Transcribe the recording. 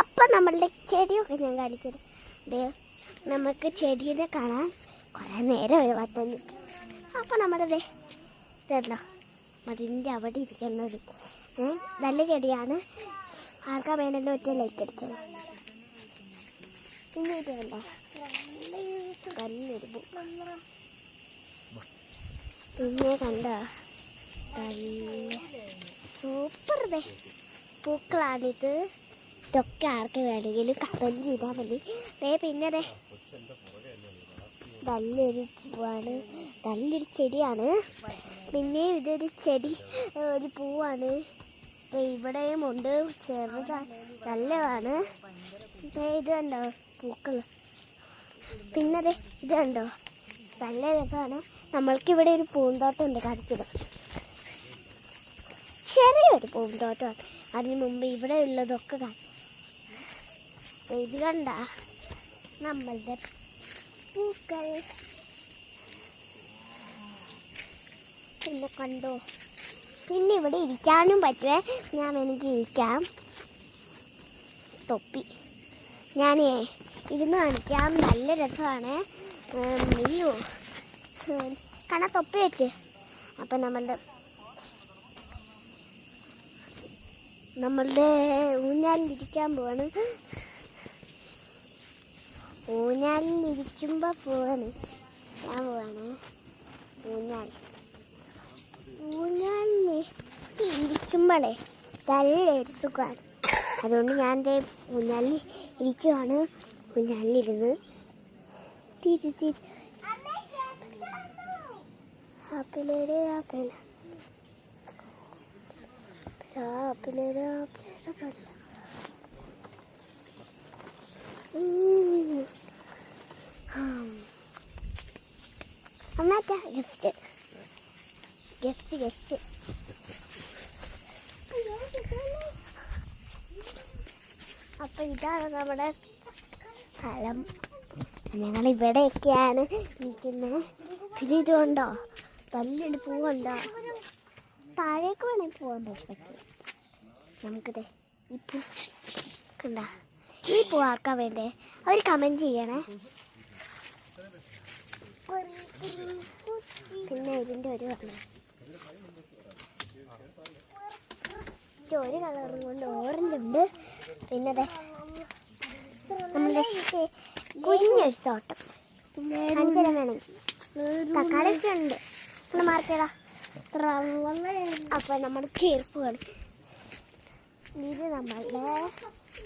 അപ്പം നമ്മളുടെ ചെടിയൊക്കെ ഞാൻ കാണിച്ചത് നമുക്ക് ചെടീനെ കാണാൻ കുറേ നേരം ഒരു വട്ടം കിട്ടും. അപ്പം നമ്മുടെ ഇതല്ലോ അതിൻ്റെ അവിടെ ഇരിക്കുന്നത് നല്ല ചെടിയാണ്. ആർക്കാ വേണമെങ്കിലും ഒറ്റ ലൈക്ക് അടിക്കണം. പിന്നെ ഇതല്ലോ നല്ലൊരു പൂ. പിന്നെ കണ്ടോ സൂപ്പർ പൂക്കളാണിത്. ഇതൊക്കെ ആർക്ക് വേണമെങ്കിലും കമൻറ്റ് ചെയ്താൽ മതി. പിന്നെ നല്ലൊരു പൂവാണ്, നല്ലൊരു ചെടിയാണ്. പിന്നെ ഇതൊരു ചെടി ഒരു പൂവാണ്. ഇവിടെയും ഉണ്ട്, ചെറുതാണ്, നല്ലതാണ്. ഇത് കണ്ടോ പൂക്കൾ. പിന്നെ ഇത് കണ്ടോ നല്ല രസമാണ്. നമ്മൾക്കിവിടെ ഒരു പൂന്തോട്ടം ഉണ്ട്, കാണിച്ചത് ചെറിയൊരു പൂന്തോട്ടമാണ്. അതിന് മുമ്പ് ഇവിടെ ഉള്ളതൊക്കെ ഇത് കണ്ട നമ്മളുടെ പൂക്കൾ. പിന്നെ കണ്ടോ, പിന്നെ ഇവിടെ ഇരിക്കാനും പറ്റുമേ. ഞാൻ എനിക്ക് ഇരിക്കാം. തൊപ്പി ഞാനേ ഇരുന്ന് കാണിക്കാം, നല്ല രസമാണ്. അയ്യോ കാണാൻ തൊപ്പി വെച്ച്. അപ്പം നമ്മളുടെ ഊഞ്ഞാലിരിക്കാൻ പോവാണ്. ഊഞ്ഞാലിരിക്കുമ്പോൾ പോവാണ്, ഞാൻ പോവാണ്. ഊഞ്ഞാലിൽ ഇരിക്കുമ്പോഴേ നല്ലൊരു സുഖമാണ്. അതുകൊണ്ട് ഞാൻ എൻ്റെ ഊഞ്ഞാലിൽ ഇരിക്കുവാണ്. ഊഞ്ഞാലിലിരുന്ന് ആപ്പിലേടെ അമ്മാറ്റ ഗിഫ്റ്റ്. അപ്പം ഇതാണ് നമ്മുടെ സ്ഥലം. ഞങ്ങളിവിടെയൊക്കെയാണ് നിൽക്കുന്നത്. പിന്നെ ഇതുകൊണ്ടോ നല്ലൊരു പൂവുണ്ടോ, താഴേക്ക് വേണമെങ്കിൽ പോകാൻ പറ്റും. നമുക്കിത് ഈ പൂ കണ്ട, ഈ പൂ ആക്കാൻ വേണ്ടേ അവർ കമൻറ്റ് ചെയ്യണേ. പിന്നെ ഇതിൻ്റെ ഒരു കളറും കൊണ്ട് ഓറഞ്ച് ഉണ്ട്. പിന്നെ നമ്മുടെ കുഞ്ഞൊരു തോട്ടം വേണമെങ്കിൽ തക്കാളി ഉണ്ട്. മാർക്കേടാ. അപ്പം നമ്മൾ കയറിപ്പോവാണ്. ഇത് നമ്മളുടെ